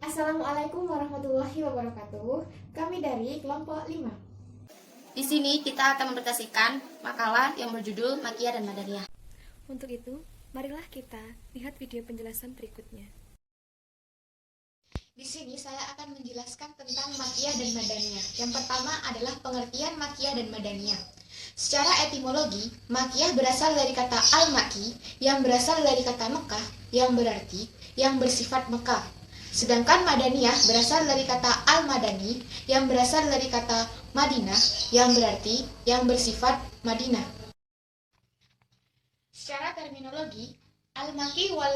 Assalamualaikum warahmatullahi wabarakatuh. Kami dari kelompok 5. Di sini kita akan mempresentasikan makalah yang berjudul Makiyah dan Madaniyah. Untuk itu, marilah kita lihat video penjelasan berikutnya. Di sini saya akan menjelaskan tentang Makiyah dan Madaniyah. Yang pertama adalah pengertian Makiyah dan Madaniyah. Secara etimologi, Makiyah berasal dari kata al-Maki yang berasal dari kata Mekah yang berarti yang bersifat Mekah. Sedangkan Madaniyah berasal dari kata al-Madani yang berasal dari kata Madinah yang berarti yang bersifat Madinah. Secara terminologi, al-Maki wal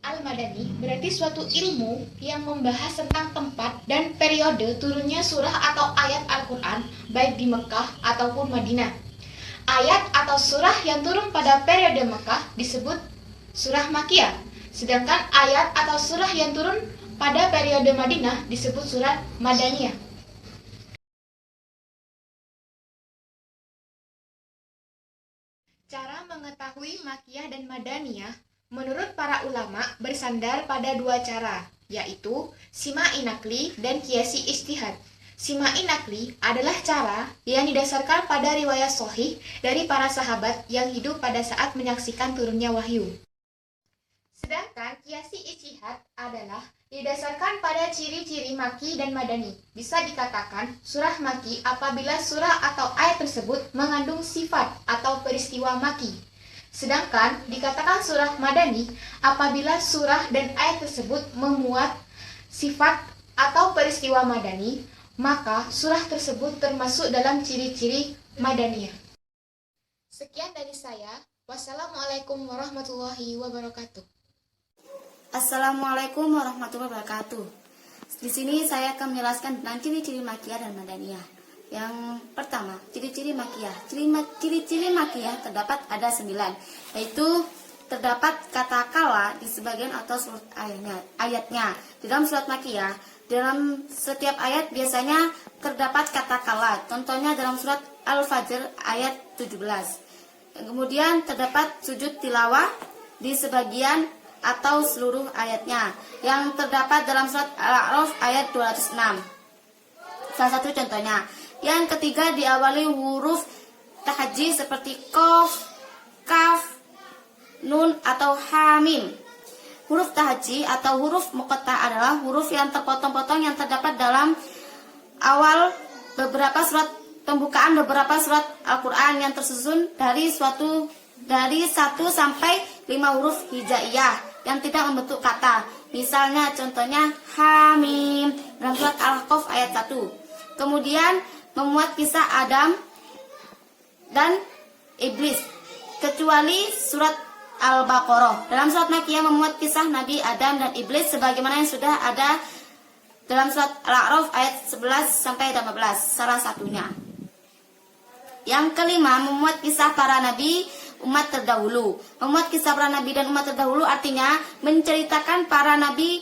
al-Madani berarti suatu ilmu yang membahas tentang tempat dan periode turunnya surah atau ayat Al-Quran baik di Mekah ataupun Madinah. Ayat atau surah yang turun pada periode Mekah disebut surah Makiyah, sedangkan ayat atau surah yang turun pada periode Madinah disebut surat Madaniyah. Cara mengetahui Makiyah dan Madaniyah menurut para ulama bersandar pada dua cara, yaitu sima'i nakli dan qiyasi ijtihad. Sima'i nakli adalah cara yang didasarkan pada riwayat sahih dari para sahabat yang hidup pada saat menyaksikan turunnya wahyu. Sedangkan qiyasi ijtihad adalah didasarkan pada ciri-ciri Maki dan Madani. Bisa dikatakan surah Maki apabila surah atau ayat tersebut mengandung sifat atau peristiwa Maki. Sedangkan dikatakan surah Madani apabila surah dan ayat tersebut memuat sifat atau peristiwa Madani, maka surah tersebut termasuk dalam ciri-ciri Madaniyah. Sekian dari saya. Wassalamualaikum warahmatullahi wabarakatuh. Assalamualaikum warahmatullahi wabarakatuh. Di sini saya akan menjelaskan tentang ciri-ciri Makiyah dan Madaniyah. Yang pertama, ciri-ciri Makiyah. Ciri-ciri Makiyah terdapat ada 9, yaitu terdapat kata kala di sebagian atau surat ayatnya. Di dalam surat Makiyah, dalam setiap ayat biasanya terdapat kata kala. Contohnya dalam surat Al-Fajr ayat 17. Kemudian terdapat sujud tilawah di sebagian atau seluruh ayatnya yang terdapat dalam surat Al-A'raf ayat 206. Salah satu contohnya. Yang ketiga diawali huruf tahji seperti qaf, kaf, nun atau hamim. Huruf tahji atau huruf muqatta adalah huruf yang terpotong-potong yang terdapat dalam awal beberapa surat pembukaan beberapa surat Al-Quran yang tersusun dari 1 sampai 5 huruf hijaiyah yang tidak membentuk kata. Misalnya contohnya hamim dalam surat Al-Kahf ayat 1. Kemudian memuat kisah Adam dan Iblis, kecuali surat Al-Baqarah. Dalam surat Makiyah memuat kisah Nabi Adam dan Iblis sebagaimana yang sudah ada dalam surat Al-A'raf ayat 11 sampai 18, salah satunya. Yang kelima, memuat kisah para nabi umat terdahulu. Memuat kisah para nabi dan umat terdahulu artinya menceritakan para nabi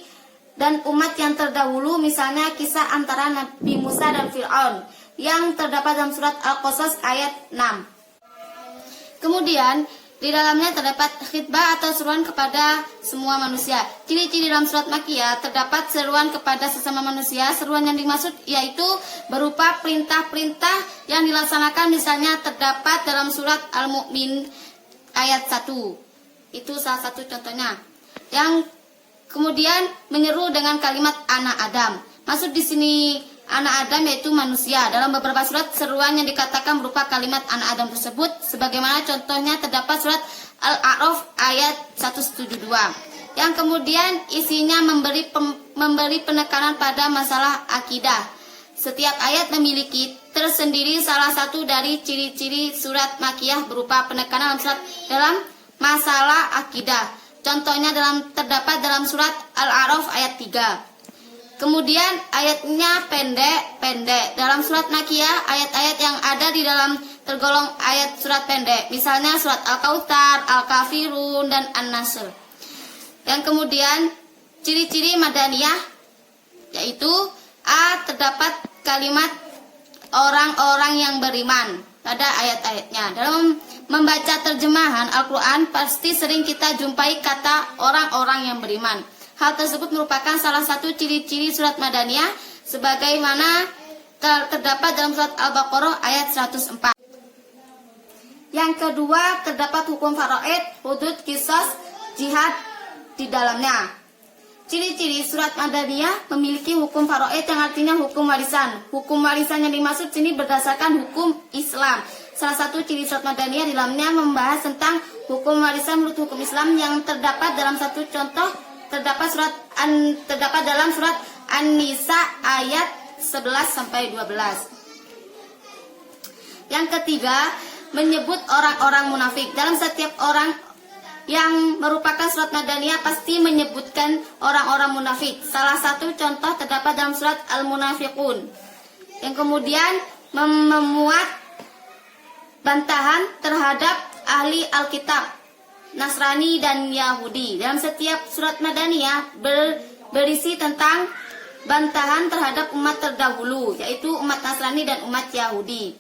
dan umat yang terdahulu, misalnya kisah antara Nabi Musa dan Fir'aun yang terdapat dalam surat Al-Qasas ayat 6. Kemudian di dalamnya terdapat khitbah atau seruan kepada semua manusia. Ciri-ciri dalam surat Makiyah terdapat seruan kepada sesama manusia. Seruan yang dimaksud yaitu berupa perintah-perintah yang dilaksanakan, misalnya terdapat dalam surat Al-Mu'min ayat 1. Itu salah satu contohnya. Yang kemudian menyeru dengan kalimat anak Adam. Maksud di sini anak Adam yaitu manusia. Dalam beberapa surat seruan yang dikatakan berupa kalimat anak Adam tersebut, sebagaimana contohnya terdapat surat Al-A'raf ayat 172. Yang kemudian isinya memberi penekanan pada masalah akidah. Setiap ayat memiliki tersendiri salah satu dari ciri-ciri surat Makiyah berupa penekanan dalam masalah akidah. Contohnya terdapat dalam surat Al-A'raf ayat 3. Kemudian ayatnya pendek. Dalam surat Makiyah, ayat-ayat yang ada di dalam tergolong ayat surat pendek. Misalnya surat Al-Kautsar, Al-Kafirun, dan An-Nasr. Yang kemudian ciri-ciri Madaniyah yaitu A. Terdapat kalimat orang-orang yang beriman pada ayat-ayatnya. Dalam membaca terjemahan Al-Quran pasti sering kita jumpai kata orang-orang yang beriman. Hal tersebut merupakan salah satu ciri-ciri surat Madaniyah sebagaimana terdapat dalam surat Al-Baqarah ayat 104. Yang kedua, terdapat hukum faraid, hudud, qisas, jihad di dalamnya. Ciri-ciri surat Madaniyah memiliki hukum faraid yang artinya hukum warisan. Hukum warisan yang dimaksud sini berdasarkan hukum Islam. Salah satu ciri surat Madaniyah di dalamnya membahas tentang hukum warisan menurut hukum Islam yang terdapat dalam satu contoh terdapat dalam surat An-Nisa ayat 11 sampai 12. Yang ketiga, menyebut orang-orang munafik. Dalam setiap orang yang merupakan surat Madaniyah pasti menyebutkan orang-orang munafik. Salah satu contoh terdapat dalam surat Al-Munafiqun, yang kemudian memuat bantahan terhadap ahli Alkitab, Nasrani dan Yahudi. Dalam setiap surat Madaniyah berisi tentang bantahan terhadap umat terdahulu, yaitu umat Nasrani dan umat Yahudi.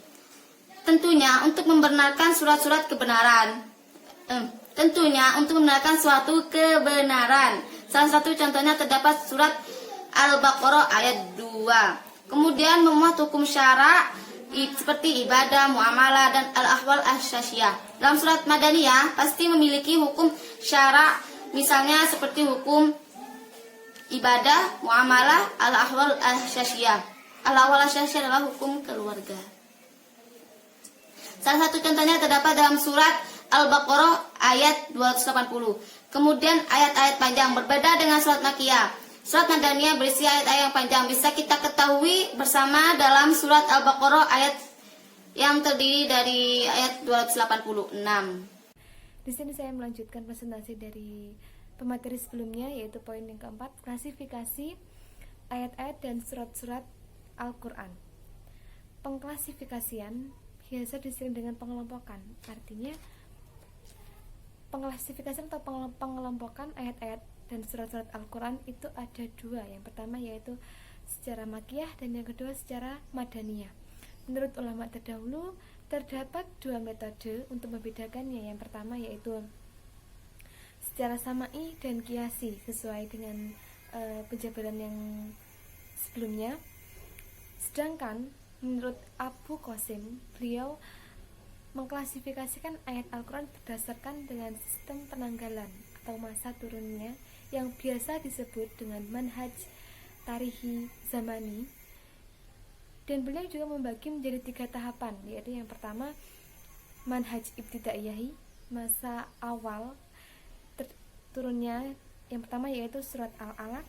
Tentunya untuk membenarkan surat-surat kebenaran. Tentunya untuk membenarkan suatu kebenaran. Salah satu contohnya terdapat surat Al-Baqarah ayat 2. Kemudian memuat hukum syara seperti ibadah, muamalah, dan al-ahwal asy-syasyiyah. Dalam surat Madaniyah pasti memiliki hukum syara, misalnya seperti hukum ibadah, muamalah, al-ahwal asy-syasyiyah. Al-ahwal asy-syasyiyah adalah hukum keluarga. Salah satu contohnya terdapat dalam surat Al-Baqarah ayat 280. Kemudian ayat-ayat panjang berbeda dengan surat Makkiyah. Surat Madaniyah berisi ayat-ayat yang panjang bisa kita ketahui bersama dalam surat Al-Baqarah ayat yang terdiri dari ayat 286. Di sini saya melanjutkan presentasi dari pemateri sebelumnya, yaitu poin yang keempat, klasifikasi ayat-ayat dan surat-surat Al-Quran. Pengklasifikasian biasa disering dengan pengelompokan. Artinya pengklasifikasian atau pengelompokan ayat-ayat dan surat-surat Al-Quran itu ada dua. Yang pertama yaitu secara Makkiyah dan yang kedua secara Madaniyah. Menurut ulama terdahulu terdapat dua metode untuk membedakannya. Yang pertama yaitu secara sama'i dan qiyasi sesuai dengan penjabaran yang sebelumnya. Sedangkan menurut Abu Qasim, beliau mengklasifikasikan ayat Al-Quran berdasarkan dengan sistem penanggalan atau masa turunnya yang biasa disebut dengan manhaj tarihi zamani. Dan beliau juga membagi menjadi 3 tahapan, yaitu yang pertama manhaj ibtidaiyahi, masa awal turunnya. Yang pertama yaitu surat Al-Alaq,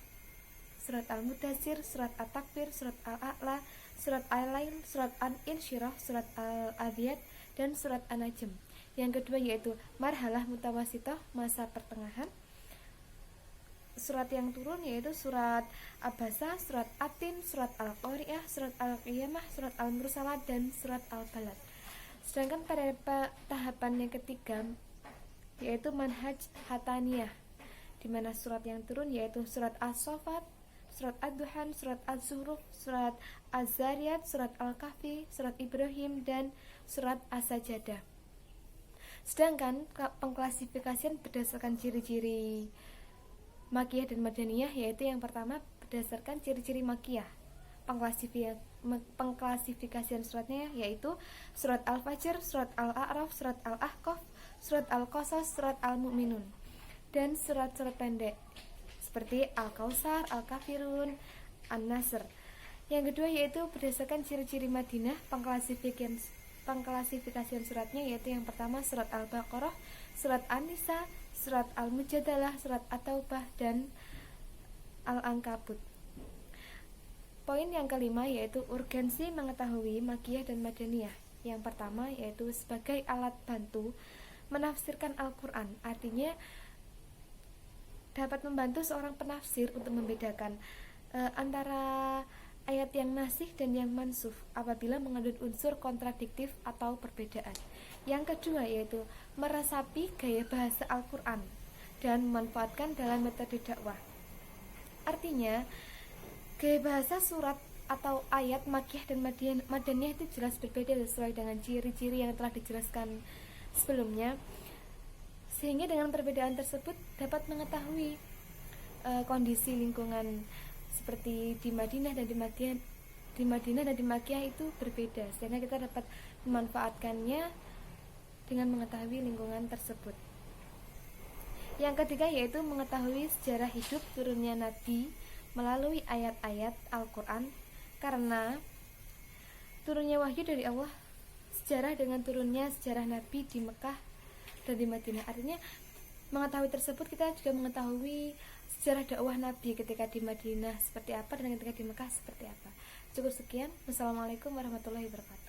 surat Al-Mudaththir, surat At-Takbir, surat Al-A'la, surat Al-Lail, surat Al-Insyirah, surat Al-Adiyat, dan surat An-Najm. Yang kedua yaitu marhalah mutawasithah, masa pertengahan. Surat yang turun yaitu surat Abasa, surat Atin, surat Al-Qari'ah, surat Al-Qiyamah, surat Al-Mursalat, dan surat Al-Balad. Sedangkan pada tahapan yang ketiga yaitu manhaj hataniyah, di mana surat yang turun yaitu surat As-Saffat, surat Ad-Duhan, surat Az-Zuhruf, surat Az-Zariyat, surat Al-Kahfi, surat Ibrahim, dan surat As-Sajadah. Sedangkan pengklasifikasian berdasarkan ciri-ciri Makkiyah dan Madaniyah, yaitu yang pertama berdasarkan ciri-ciri Makkiyah. Pengklasifikasian suratnya yaitu surat Al-Fajr, surat Al-A'raf, surat Al-Ahqaf, surat Al-Qasas, surat Al-Mu'minun, dan surat-surat pendek seperti Al-Kautsar, Al-Kafirun, An-Nasr. Yang kedua yaitu berdasarkan ciri-ciri Madinah. Pengklasifikasian suratnya yaitu yang pertama surat Al-Baqarah, surat An-Nisa, surat Al-Mujadalah, surat At-Taubah, dan Al-Ankabut. Poin yang kelima yaitu urgensi mengetahui Makkiyah dan Madaniyah. Yang pertama yaitu sebagai alat bantu menafsirkan Al-Quran. Artinya dapat membantu seorang penafsir untuk membedakan antara ayat yang nasih dan yang mansukh apabila mengandung unsur kontradiktif atau perbedaan. Yang kedua yaitu meresapi gaya bahasa Al-Quran dan memanfaatkan dalam metode dakwah. Artinya gaya bahasa surat atau ayat Makkiyah dan Madaniyah itu jelas berbeda sesuai dengan ciri-ciri yang telah dijelaskan sebelumnya, sehingga dengan perbedaan tersebut dapat mengetahui kondisi lingkungan seperti di Madinah dan di Makkiyah itu berbeda, sehingga kita dapat memanfaatkannya dengan mengetahui lingkungan tersebut. Yang ketiga yaitu mengetahui sejarah hidup turunnya Nabi melalui ayat-ayat Al-Quran, karena turunnya wahyu dari Allah sejarah dengan turunnya sejarah Nabi di Mekah dan di Madinah. Artinya mengetahui tersebut kita juga mengetahui sejarah dakwah Nabi ketika di Madinah seperti apa dan ketika di Mekah seperti apa. Cukup sekian. Wassalamualaikum warahmatullahi wabarakatuh.